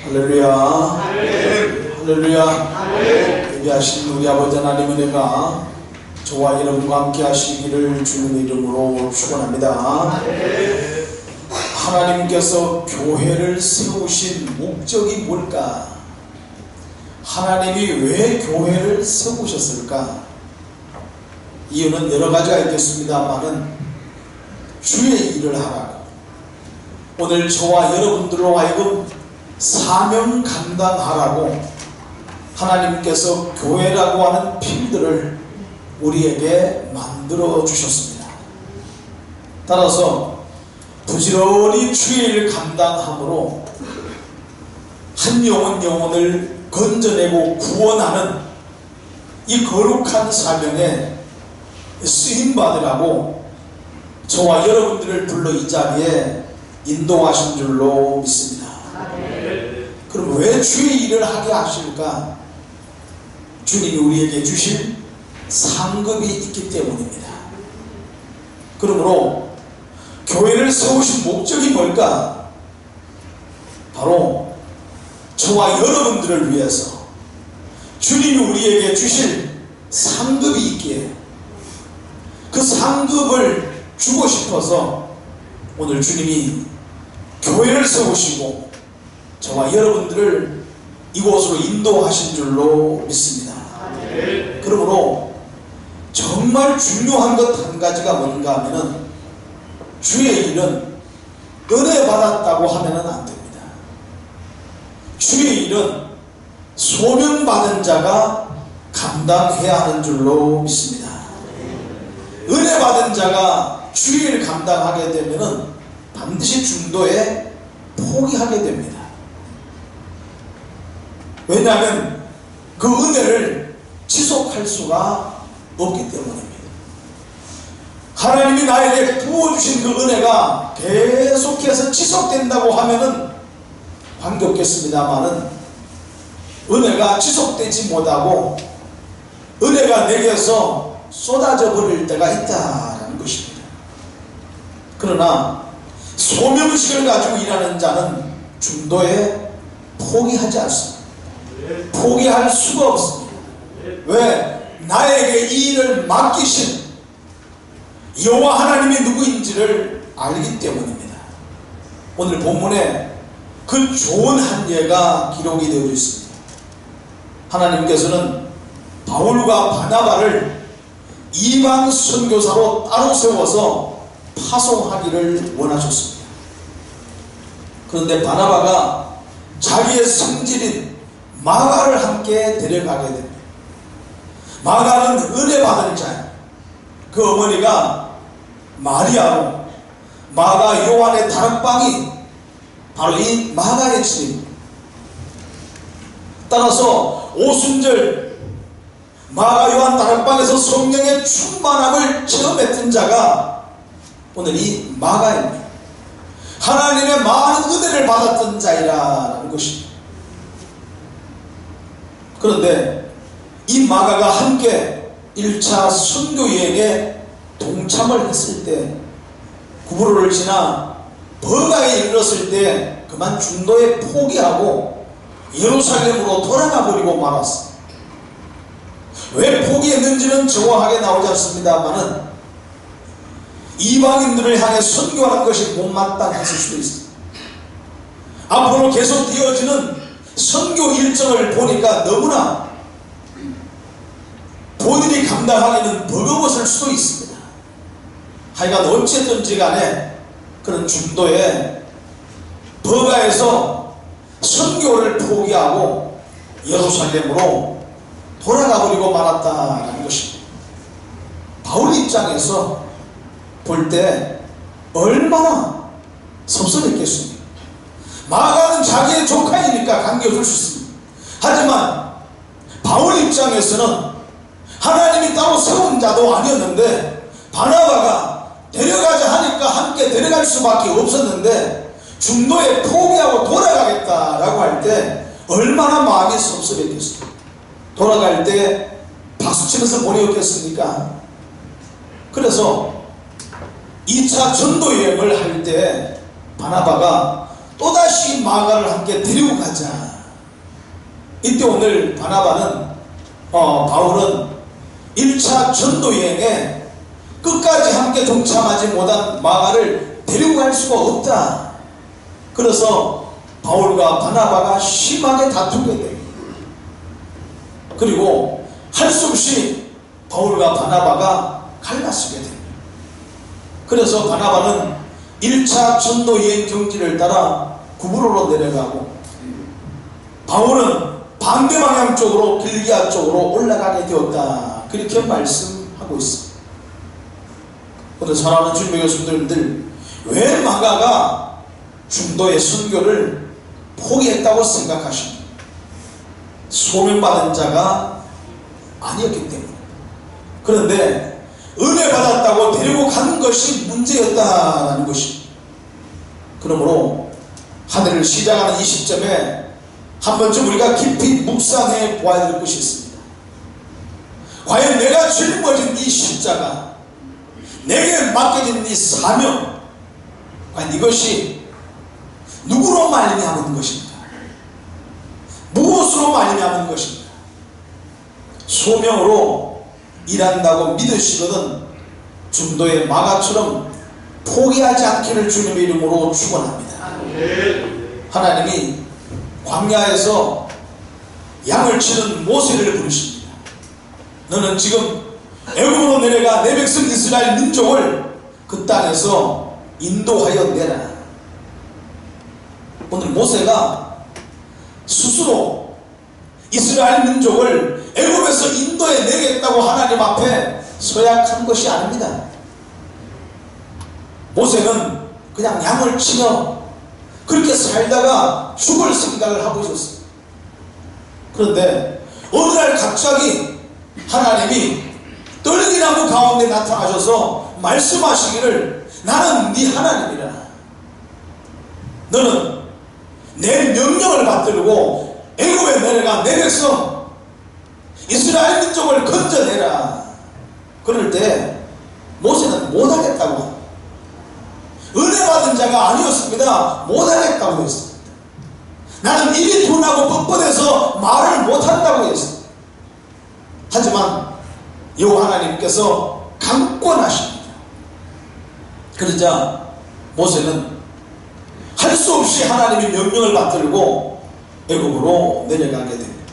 할렐루야. 할렐루야. 예배하신 우리 아버지 하나님 은혜가 저와 여러분과 함께 하시기를 주님의 이름으로 축원합니다. 하나님께서 교회를 세우신 목적이 뭘까? 하나님이 왜 교회를 세우셨을까? 이유는 여러 가지가 있겠습니다만은 주의 일을 하라고, 오늘 저와 여러분들로 하여금 사명 감당하라고 하나님께서 교회라고 하는 필드를 우리에게 만들어 주셨습니다. 따라서 부지런히 주의 일 감당함으로 한 영혼을 건져내고 구원하는 이 거룩한 사명에 쓰임받으라고 저와 여러분들을 불러 이 자리에 인도하신 줄로 믿습니다. 그럼 왜 주의 일을 하게 하실까? 주님이 우리에게 주신 상급이 있기 때문입니다. 그러므로 교회를 세우신 목적이 뭘까? 바로 저와 여러분들을 위해서 주님이 우리에게 주실 상급이 있기에 그 상급을 주고 싶어서 오늘 주님이 교회를 세우시고 저와 여러분들을 이곳으로 인도하신 줄로 믿습니다. 그러므로 정말 중요한 것 한 가지가 뭔가 하면은 주의 일은 은혜 받았다고 하면은 안 됩니다. 주의 일은 소명받은 자가 감당해야 하는 줄로 믿습니다. 은혜 받은 자가 주의 일을 감당하게 되면은 반드시 중도에 포기하게 됩니다. 왜냐하면 그 은혜를 지속할 수가 없기 때문입니다. 하나님이 나에게 부어주신 그 은혜가 계속해서 지속된다고 하면은 관계없겠습니다만은 은혜가 지속되지 못하고 은혜가 내게서 쏟아져 버릴 때가 있다는 것입니다. 그러나 소명의식을 가지고 일하는 자는 중도에 포기하지 않습니다. 포기할 수가 없습니다. 왜? 나에게 이 일을 맡기신 여호와 하나님이 누구인지를 알기 때문입니다. 오늘 본문에 그 좋은 한 예가 기록이 되어 있습니다. 하나님께서는 바울과 바나바를 이방 선교사로 따로 세워서 파송하기를 원하셨습니다. 그런데 바나바가 자기의 성질인 마가를 함께 데려가게 됩니다. 마가는 은혜 받은 자예요. 그 어머니가 마리아로 마가 요한의 다락방이 바로 이 마가의 집입니다. 따라서 오순절 마가 요한 다락방에서 성령의 충만함을 체험했던 자가 오늘 이 마가입니다. 하나님의 많은 은혜를 받았던 자이라는 것입니다. 그런데 이 마가가 함께 1차 선교여행에 동참을 했을 때 구부로를 지나 버가에 이르렀을 때 그만 중도에 포기하고 예루살렘으로 돌아가 버리고 말았습니다. 왜 포기했는지는 정확하게 나오지 않습니다만은 이방인들을 향해 선교하는 것이 못마땅했을 수도 있습니다. 앞으로 계속 되어지는 선교 일정을 보니까 너무나 본인이 감당하기는 버거웠을 수도 있습니다. 하여간 어쨌든지 간에 그런 중도에 버가에서 선교를 포기하고 예루살렘으로 돌아가 버리고 말았다는 것입니다. 바울 입장에서 볼 때 얼마나 섭섭했겠습니까? 마가는 자기의 조카이니까 관계없을 수 있습니다. 하지만 바울 입장에서는 하나님이 따로 세운 자도 아니었는데 바나바가 데려가자 하니까 함께 데려갈 수밖에 없었는데 중도에 포기하고 돌아가겠다라고 할 때 얼마나 마음이 섭섭했겠습니까? 돌아갈 때 박수치면서 보내었겠습니까? 그래서 2차 전도 여행을 할 때 바나바가 또다시 끝까지 마가를 함께 데리고 가자. 이때 오늘 바울은 1차 전도여행에 끝까지 함께 동참하지 못한 마가를 데리고 갈 수가 없다. 그래서 바울과 바나바가 심하게 다투게 됩니다. 그리고 할 수 없이 바울과 바나바가 갈라서게 됩니다. 그래서 바나바는 1차 전도여행 경지를 따라 구브로로 내려가고, 바울은 반대 방향 쪽으로 길기아 쪽으로 올라가게 되었다. 그렇게 말씀하고 있습니다. 그런데 사랑하는 주님의 교수님들, 왜 마가가 중도의 선교를 포기했다고 생각하십니까? 소명받은 자가 아니었기 때문에. 그런데 은혜 받았다고 데리고 가는 것이 문제였다라는 것입니다. 그러므로 하늘을 시작하는 이 시점에 한 번쯤 우리가 깊이 묵상해 보아야 될 것이 있습니다. 과연 내가 짊어진 이 십자가, 내게 맡겨진 이 사명, 과연 이것이 누구로 말미암은 것입니까? 무엇으로 말미암은 것입니까? 소명으로 일한다고 믿으시거든 중도의 마가처럼 포기하지 않기를 주님의 이름으로 축원합니다. 하나님이 광야에서 양을 치는 모세를 부르십니다. 너는 지금 애굽으로 내려가 내 백성 이스라엘 민족을 그 땅에서 인도하여 내라. 오늘 모세가 스스로 이스라엘 민족을 애굽에서 인도해 내겠다고 하나님 앞에 서약한 것이 아닙니다. 모세는 그냥 양을 치며 그렇게 살다가 죽을 생각을 하고 있었어요. 그런데 어느 날 갑자기 하나님이 떨기나무 가운데 나타나셔서 말씀하시기를, 나는 네 하나님이라. 너는 내 명령을 받들고 애굽에 내려가 내 백성 이스라엘 민족을 건져내라. 그럴 때 모세는 못하겠다고 합니다. 은혜 받은 자가 아니었습니다. 못하겠다고 했습니다. 나는 입이 둔하고 뻣뻣해서 말을 못한다고 했습니다. 하지만 여호와 하나님께서 강권하십니다. 그러자 모세는 할 수 없이 하나님의 명령을 받들고 애굽으로 내려가게 됩니다.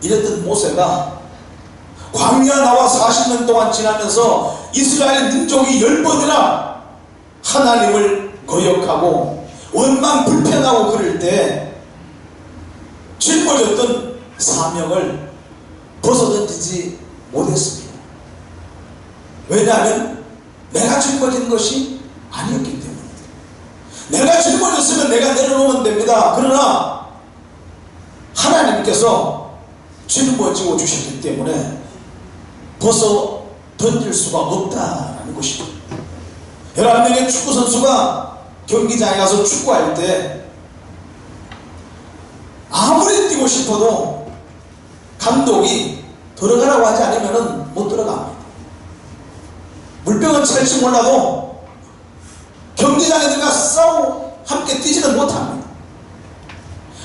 이랬던 모세가 광야 나와 40년 동안 지나면서 이스라엘 민족이 10번이나 하나님을 거역하고 원망 불평하고 그럴 때 짊어졌던 사명을 벗어던지지 못했습니다. 왜냐하면 내가 짊어진 것이 아니었기 때문에. 내가 짊어졌으면 내가 내려놓으면 됩니다. 그러나 하나님께서 짊어지고 주셨기 때문에 벗어 던질 수가 없다라는 것입니다. 11명의 축구선수가 경기장에 가서 축구할 때 아무리 뛰고 싶어도 감독이 들어가라고 하지 않으면 못 들어갑니다. 물병은 찰지 몰라도 경기장에 들어가 싸우고 함께 뛰지는 못합니다.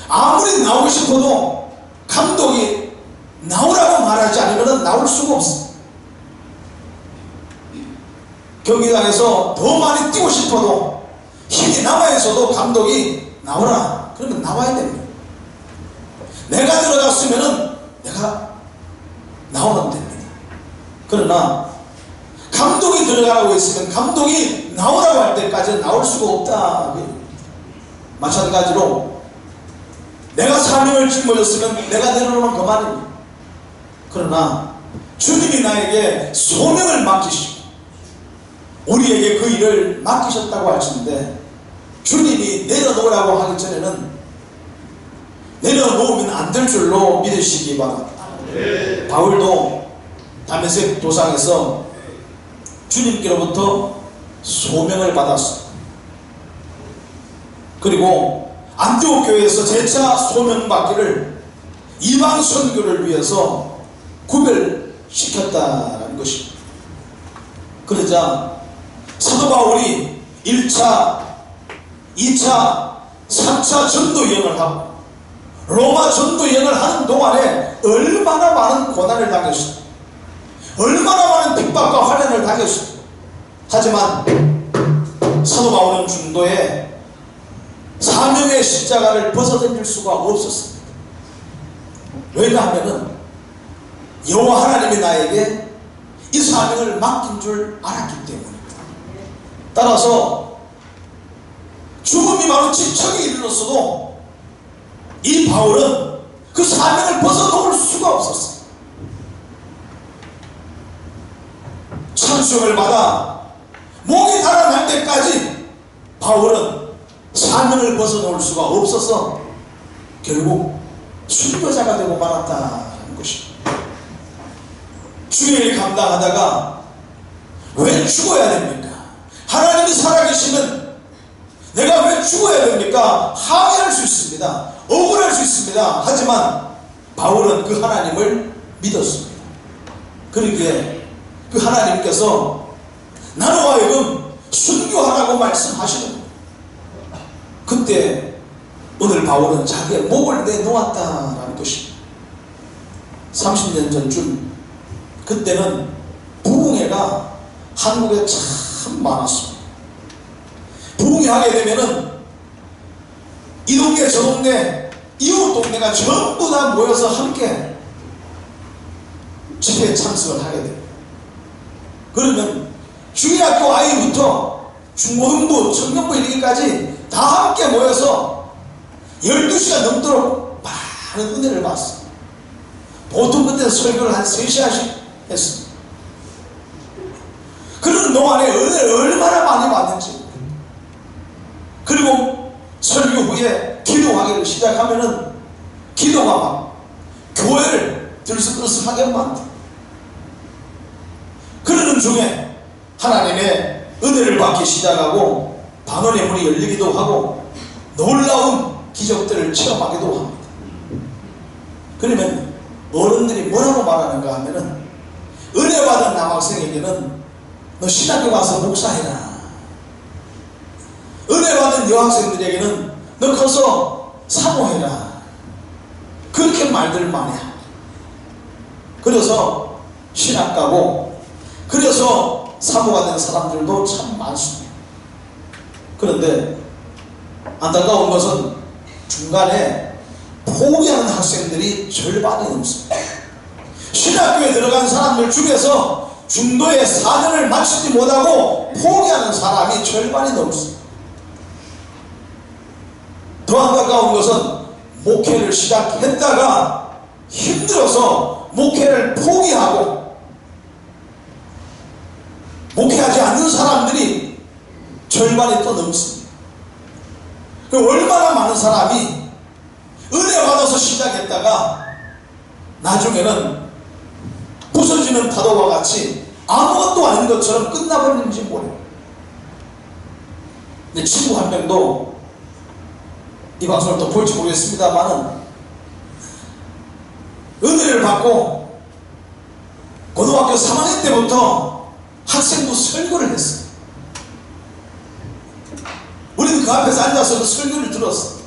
아무리 나오고 싶어도 감독이 나오라고 말하지 않으면 나올 수가 없습니다. 경기장에서 더 많이 뛰고 싶어도 힘이 남아있어도 감독이 나오라 그러면 나와야 됩니다. 내가 들어갔으면 내가 나오면 됩니다. 그러나 감독이 들어가라고 했으면 감독이 나오라고 할 때까지는 나올 수가 없다. 마찬가지로 내가 사명을 짊어졌으면 내가 내려놓으면 그만입니다. 그러나 주님이 나에게 소명을 맡기시고 우리에게 그 일을 맡기셨다고 하시는데, 주님이 내려놓으라고 하기 전에는 내려놓으면 안 될 줄로 믿으시기 바랍니다. 바울도 다메섹 도상에서 주님께로부터 소명을 받았습니다. 그리고 안디옥 교회에서 재차 소명받기를 이방 선교를 위해서 구별시켰다는 것입니다. 그러자 사도 바울이 1차, 2차 3차 전도 여행을 하고 로마 전도 여행을 하는 동안에 얼마나 많은 고난을 당했습니까? 얼마나 많은 핍박과 환난을 당했습니까? 하지만 사도 바울은 중도에 사명의 십자가를 벗어던질 수가 없었습니다. 왜냐하면 여호와 하나님이 나에게 이 사명을 맡긴 줄 알았기 때문입니다. 따라서 죽음이 바로 직척에 이르렀어도 이 바울은 그 사명을 벗어놓을 수가 없었어요. 찬송을 받아 목이 달아날 때까지 바울은 사명을 벗어놓을 수가 없어서 결국 순교자가 되고 말았다는 것입니다. 주일 감당하다가 왜 죽어야 됩니까? 하나님이 살아계시면 내가 왜 죽어야 됩니까? 항의할 수 있습니다. 억울할 수 있습니다. 하지만 바울은 그 하나님을 믿었습니다. 그러기에 그 하나님께서 나로 하여금 순교하라고 말씀하시는 거예요. 그때 오늘 바울은 자기의 목을 내놓았다라는 것입니다. 30년 전쯤 그때는 부흥회가 한국에 참 많았습니다. 부흥회하게 되면은 이 동네 저 동네 이웃 동네가 전부 다 모여서 함께 집회에 참석을 하게 됩니다. 그러면 주일학교 아이부터 중고등부, 청년부 이르기까지 다 함께 모여서 12시간 넘도록 많은 은혜를 받습니다. 보통 그때 설교를 한 3시간씩 했습니다. 그런 동안에 은혜를 얼마나 많이 받는지. 그리고 설교 후에 기도하기를 시작하면은 기도가 막 교회를 들썩들썩하게 만듭니다. 그러는 중에 하나님의 은혜를 받기 시작하고 방언의 문이 열리기도 하고 놀라운 기적들을 체험하기도 합니다. 그러면 어른들이 뭐라고 말하는가 하면은 은혜 받은 남학생에게는 너 신학교 가서 목사해라. 은혜 받은 여학생들에게는 너 커서 사모해라. 그렇게 말들을 많이 합니다. 그래서 신학 가고 그래서 사모가 된 사람들도 참 많습니다. 그런데 안타까운 것은 중간에 포기하는 학생들이 절반이 넘습니다. 신학교에 들어간 사람들 중에서 중도의 4년을 마치지 못하고 포기하는 사람이 절반이 넘습니다. 더 안타까운 것은 목회를 시작했다가 힘들어서 목회를 포기하고 목회하지 않는 사람들이 절반이 또 넘습니다. 얼마나 많은 사람이 은혜 받아서 시작했다가 나중에는 부서지는 파도와 같이 아무것도 아닌 것처럼 끝나버리는지 모르겠어요. 내 친구 한 명도 이 방송을 또 볼지 모르겠습니다만은 은혜를 받고 고등학교 3학년 때부터 학생부 설교를 했어요. 우리는 그 앞에서 앉아서 그 설교를 들었어요.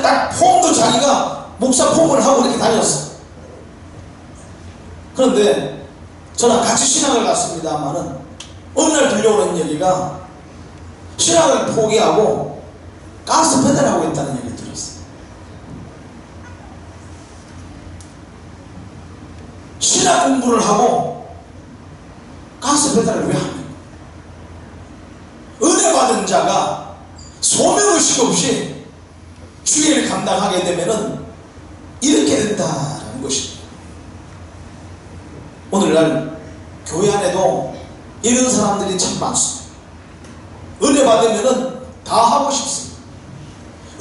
딱 폼도 자기가 목사 폼을 하고 이렇게 다녔어요. 그런데 저랑 같이 신학을 갔습니다만은 어느 날 들려오는 얘기가 신학을 포기하고 가스 배달하고 있다는 얘기를 들었어요. 신학 공부를 하고 가스 배달을 왜 합니까? 은혜 받은 자가 소명의식 없이 주의를 감당하게 되면은 이렇게 된다는 것입니다. 오늘날 교회 안에도 이런 사람들이 참 많습니다. 은혜 받으면은 다 하고 싶습니다.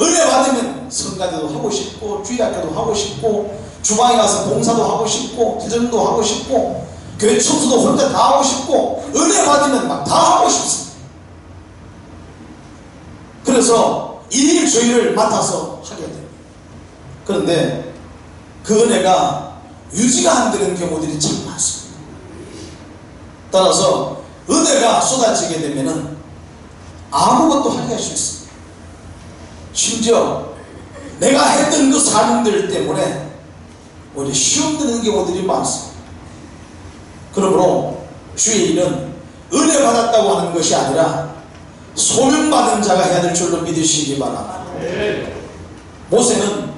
은혜 받으면 성가대도 하고 싶고 주일학교도 하고 싶고 주방에 가서 봉사도 하고 싶고 대전도 하고 싶고 교회 청소도 혼자 다 하고 싶고 은혜 받으면 막 다 하고 싶습니다. 그래서 일일 주일을 맡아서 하게 돼요. 그런데 그 은혜가 유지가 안 되는 경우들이 참 많습니다. 따라서 은혜가 쏟아지게 되면은 아무것도 하게 할 수 있습니다. 심지어 내가 했던 그 사명들 때문에 오히려 시험 드는 경우들이 많습니다. 그러므로 주의 일은 은혜 받았다고 하는 것이 아니라 소명받은 자가 해야 될 줄로 믿으시기 바랍니다. 모세는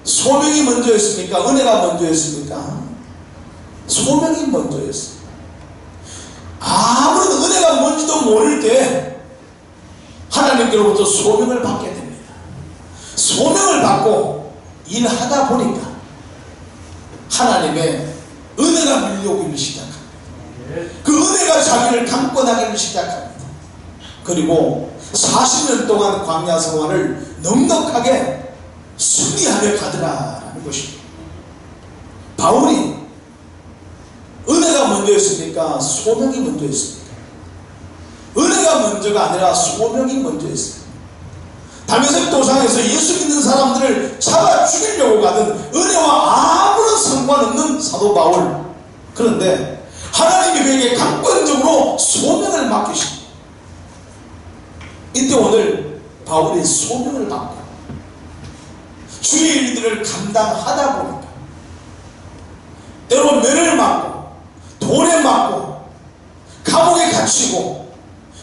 소명이 먼저였습니까? 은혜가 먼저였습니까? 소명이 먼저였어요. 아무런 은혜가 뭔지도 모를 때 하나님께로부터 소명을 받게 됩니다. 소명을 받고 일하다 보니까 하나님의 은혜가 밀려오기를 시작합니다. 그 은혜가 자기를 강권하기를 시작합니다. 그리고 40년 동안 광야 생활을 넉넉하게 승리하며 가더라라는 것입니다. 바울이 은혜가 먼저였습니까? 소명이 먼저였습니까? 은혜가 먼저가 아니라 소명이 먼저였습니다. 다메섹 도상에서 예수 믿는 사람들을 잡아 죽이려고 가던 은혜와 아무런 상관없는 사도 바울. 그런데 하나님이 그에게 강권적으로 소명을 맡기십니다. 이때 오늘 바울이 소명을 받고 주의 일들을 감당하다 보니까 때로 매를 맞고 돈에 맞고 감옥에 갇히고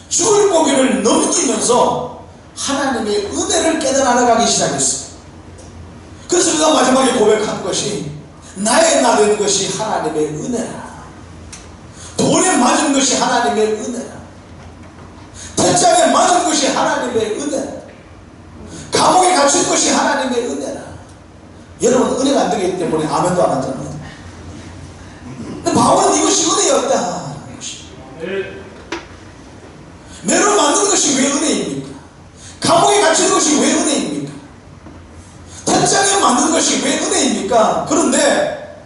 죽을 고비를 넘기면서 하나님의 은혜를 깨달아 나가기 시작했어요. 그래서 그가 마지막에 고백한 것이 나의 나된 것이 하나님의 은혜라. 돈에 맞은 것이 하나님의 은혜라. 태장에 맞은 것이 하나님의 은혜라. 감옥에 갇힌 것이 하나님의 은혜라. 여러분 은혜가 안 되기 때문에 아멘도 안 하잖아요. 근데 바울은 이것이 은혜였다. 매로 만든 것이 왜 은혜입니까? 감옥에 갇힌 것이 왜 은혜입니까? 태장에 만든 것이 왜 은혜입니까? 그런데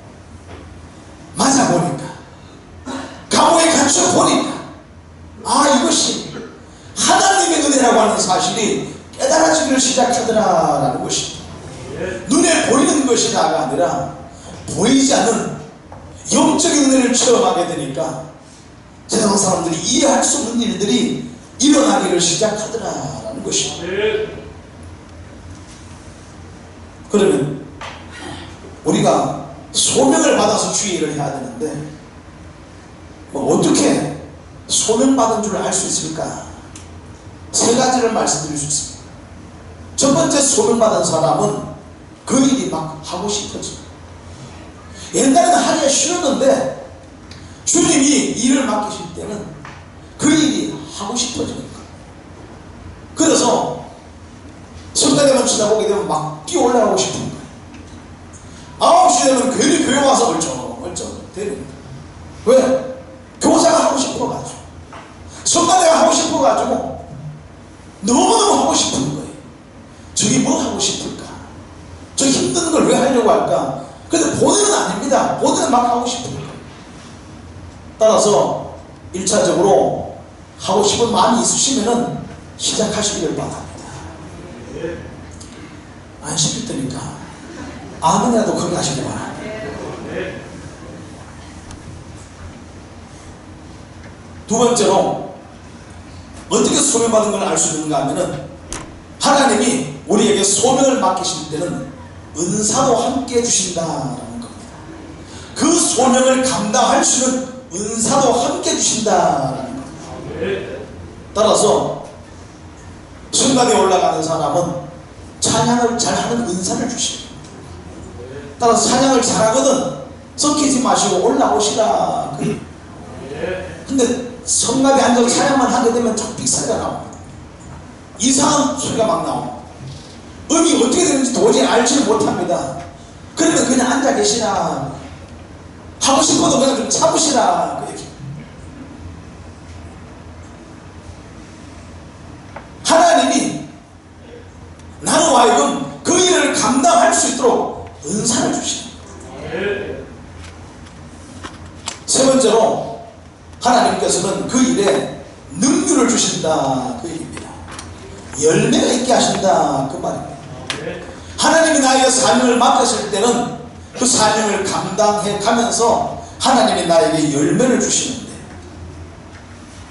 맞아보니까 감옥에 갇혀보니까 이것이 하나님의 은혜라고 하는 사실이 깨달아지기를 시작하더라라는 것입니다. 눈에 보이는 것이 다가 아니라 보이지 않는 영적인 은혜를 체험하게 되니까 세상 사람들이 이해할 수 없는 일들이 일어나기를 시작하더라라는 것입니다. 그러면 우리가 소명을 받아서 주의 일을 해야 되는데 어떻게 소명받은 줄 알 수 있을까? 세 가지를 말씀드릴 수 있습니다. 첫 번째, 소명받은 사람은 그 일이 막 하고 싶어져요. 옛날에는 하기가 싫었는데 주님이 일을 맡기실 때는 그 일이 하고 싶어지니까. 그래서 성당에만 쳐다보게 되면 막 뛰어 올라가고 싶은 거예요. 9시 되면 괜히 교회 와서 멀쩡 되는 거예요. 왜? 교사가 하고 싶어가지고, 성가대가 하고 싶어가지고 너무너무 하고 싶은 거예요. 저기 뭐 하고 싶을까? 저 힘든 걸 왜 하려고 할까? 근데 본인은 아닙니다. 본인은 막 하고 싶은 거예요. 따라서 1차적으로 하고 싶은 마음이 있으시면은 시작하시기를 바랍니다. 안 시킬 테니까 아멘이라도 그렇게 하시기 바랍니다. 두 번째로 어떻게 소명받은 걸 알 수 있는가 하면은 하나님이 우리에게 소명을 맡기실 때는 은사도 함께 주신다라는 겁니다. 그 소명을 감당할 수 있는 은사도 함께 주신다라는 겁니다. 따라서 순간에 올라가는 사람은 찬양을 잘하는 은사를 주십니다. 따라서 찬양을 잘하거든 섞이지 마시고 올라오시라. 근데 성막에 앉아서 찬양만 하게 되면 좀 삑사리가 나옵니다. 이상한 소리가 막 나옵니다. 음이 어떻게 되는지 도저히 알지를 못합니다. 그러면 그냥 앉아 계시라. 하고 싶어도 그냥 좀 참으시라. 그 얘기. 하나님이 나로 하여금 그 일을 감당할 수 있도록 은사를 주십니다. 세 번째로 하나님께서는 그 일에 능률을 주신다. 그 얘기입니다. 열매가 있게 하신다. 그 말입니다. 하나님이 나에게 사명을 맡겼을 때는 그 사명을 감당해 가면서 하나님이 나에게 열매를 주시는데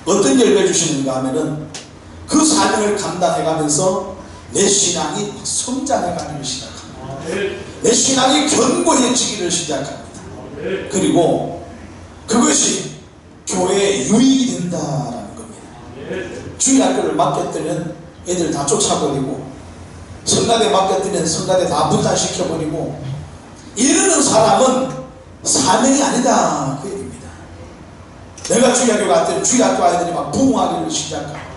어떤 열매 주시는가 하면은 그 사명을 감당해가면서 내 신앙이 성장해가기 시작합니다. 내 신앙이 견고해지기를 시작합니다. 그리고 그것이 교회의 유익이 된다라는 겁니다. 주일학교를 맡겼더니 애들 다 쫓아버리고, 성가대 맡겼더니 성가대 다 분산시켜버리고, 이러는 사람은 사명이 아니다 그 얘기입니다. 내가 주일학교 갔더니 주일학교 아이들이 막 부흥하기를 시작하고,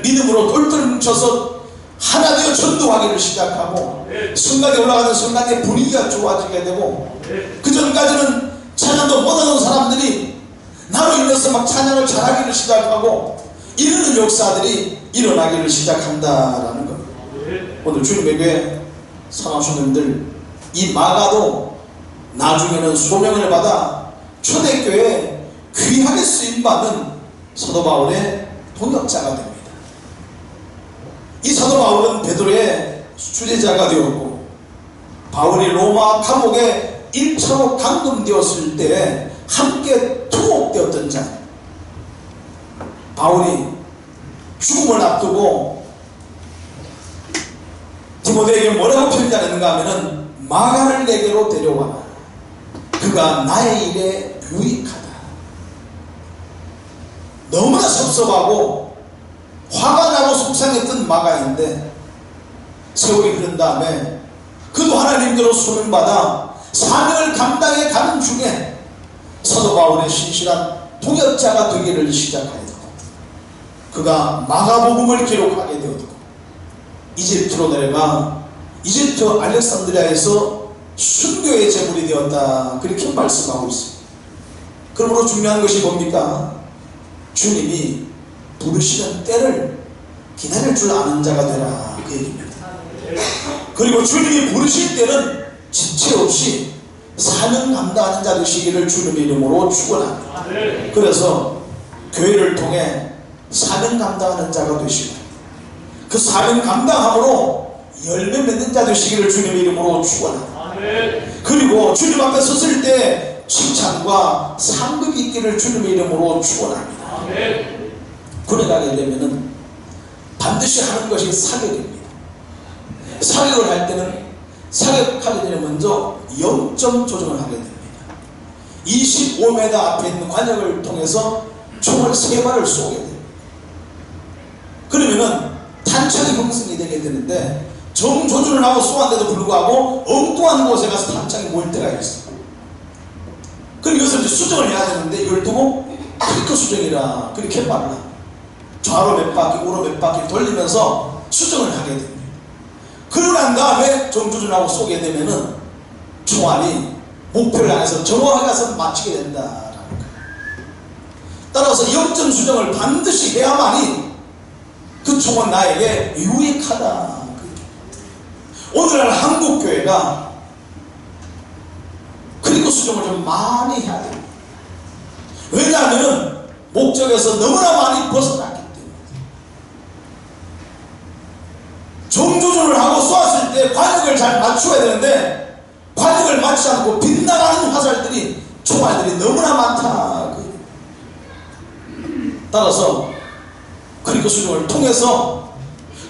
믿음으로 똘똘 뭉쳐서 하나 되어 전도하기를 시작하고, 성가대 올라가는 성가대 분위기가 좋아지게 되고, 그 전까지는 찬양도 못하는 사람들이 나로 인해서 막 찬양을 잘하기를 시작하고, 이러는 역사들이 일어나기를 시작한다라는 겁니다. 오늘 주님의 교회 사랑하시는 이 마가도 나중에는 소명을 받아 초대교회에 귀하게 쓰임받은 사도 바울의 동역자가 됩니다. 이 사도 바울은 베드로의 주제자가 되었고, 바울이 로마 감옥에 1차로 감금되었을 때 함께 투옥되었던 자, 바울이 죽음을 앞두고 디모데에게 뭐라고 편지하는가 하면은, 마가를 내게로 데려와라. 그가 나의 일에 유익하다. 너무나 섭섭하고 화가 나고 속상했던 마가인데, 세월이 흐른 다음에 그도 하나님께로 소명받아 사명을 감당해 가는 중에 사도 바울의 신실한 동역자가 되기를 시작하였고, 그가 마가복음을 기록하게 되었고, 이집트로 내려가 이집트 알렉산드리아에서 순교의 제물이 되었다, 그렇게 말씀하고 있습니다. 그러므로 중요한 것이 뭡니까? 주님이 부르시는 때를 기다릴 줄 아는 자가 되라, 그 얘기입니다. 그리고 주님이 부르실 때는 지체 없이 사명 감당하는 자 되시기를 주님의 이름으로 축원합니다. 그래서 교회를 통해 사명 감당하는 자가 되시고, 그 사명 감당함으로 열매 맺는 자 되시기를 주님의 이름으로 축원합니다. 그리고 주님 앞에 섰을 때 칭찬과 상급이 있기를 주님의 이름으로 축원합니다. 그래 가게 되면은 반드시 하는 것이 사격입니다. 사격을 할 때는, 사격하게 되면 먼저 0점 조정을 하게 됩니다. 25m 앞에 있는 관역을 통해서 총을 3발을 쏘게 됩니다. 그러면은 탄창이 형성이 되게 되는데, 정조준을 하고 쏘았는데도 불구하고 엉뚱한 곳에 가서 탄창이 모일 때가 있어요. 그럼 이것을 이제 수정을 해야 되는데, 이걸 두고 아이코 수정이라 그렇게 말을 합니다. 좌로 몇 바퀴 우로 몇 바퀴 돌리면서 수정을 하게 됩니다. 그러고 난 다음에 정조준하고 쏘게 되면은 총알이 목표를 향해서 정확하게 가서 맞추게 된다라는 거예요. 따라서 역전 수정을 반드시 해야만이 그 총은 나에게 유익하다. 오늘날 한국 교회가 그리고 수정을 좀 많이 해야 됩니다. 왜냐하면 목적에서 너무나 많이 벗어났기 때문에. 정조준을 하고 쏘았을 때 관역을 잘 맞춰야 되는데, 관역을 맞지 않고 빗나가는 화살들이, 총알들이 너무나 많다. 따라서 그리고 수정을 통해서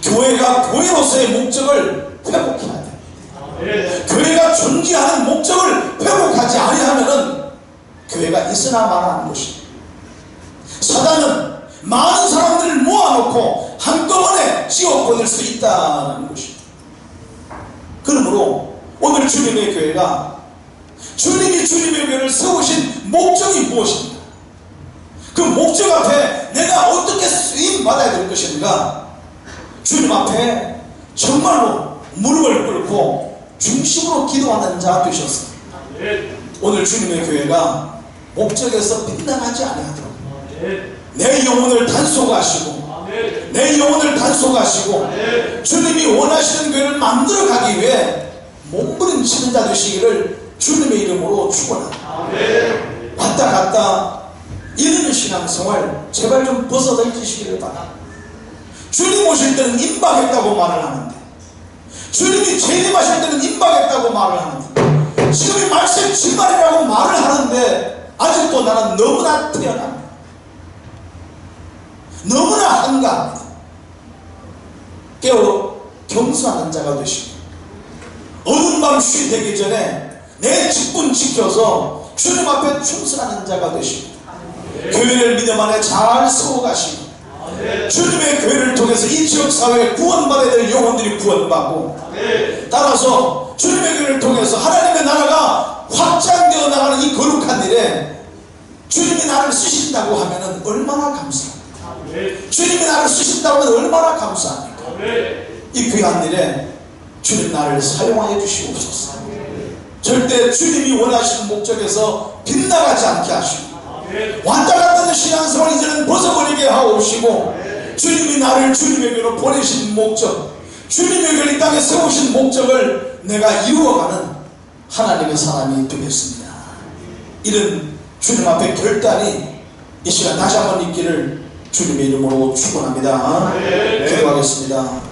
교회가 교회로서의 목적을 회복해야 됩니다. 교회가 존재하는 목적을 회복하지 아니하면은 교회가 있으나 마나하는 것입니다. 사단은 많은 사람들을 모아놓고 한꺼번에 지어보낼 수 있다는 것입니다. 그러므로 오늘 주님의 교회가, 주님이 주님의 교회를 세우신 목적이 무엇입니까? 그 목적 앞에 내가 어떻게 쓰임 받아야 될 것인가? 주님 앞에 정말로 무릎을 꿇고 중심으로 기도하는 자 되셨습니다. 오늘 주님의 교회가 목적에서 빗나가지 아니하도록 내 영혼을 단속하시고, 내 영혼을 단속하시고, 주님이 원하시는 교회를 만들어가기 위해 몸부림치는 자 되시기를 주님의 이름으로 축원합니다. 왔다 갔다 이러는 신앙생활 제발 좀 벗어던지시기를 바랍니다. 주님 오실 때는 임박했다고 말을 하는데, 주님이 재림하실 때는 임박했다고 말을 하는데, 지금이 말세 진말이라고 말을 하는데 아직도 나는 너무나 태어납니다. 너무나 한가합니다. 깨어 경수하는 자가 되시고, 어두운 밤 쉬 되기 전에 내 직분 지켜서 주님 앞에 충성하는 자가 되시고, 교회를 믿음 안에 잘 세워가시고, 주님의 교회를 통해서 이 지역사회에 구원받아야 될 영혼들이 구원받고, 따라서 주님의 교회를 통해서 하나님의 나라가 확장되어 나가는 이 거룩한 일에 주님이 나를 쓰신다고 하면 얼마나 감사합니까? 주님이 나를 쓰신다고 하면 얼마나 감사합니까? 이 귀한 일에 주님 나를 사용하여 주시옵소서. 절대 주님이 원하시는 목적에서 빗나가지 않게 하시고, 왔다 갔다 하는 신앙생활 이제는 벗어버리게 하옵시고, 주님이 나를 주님의 교회로 보내신 목적, 주님의 교회를 이 땅에 세우신 목적을 내가 이루어가는 하나님의 사람이 되겠습니다. 이런 주님 앞에 결단이 이 시간 다시 한번 있기를 주님의 이름으로 축원합니다. 기도하겠습니다.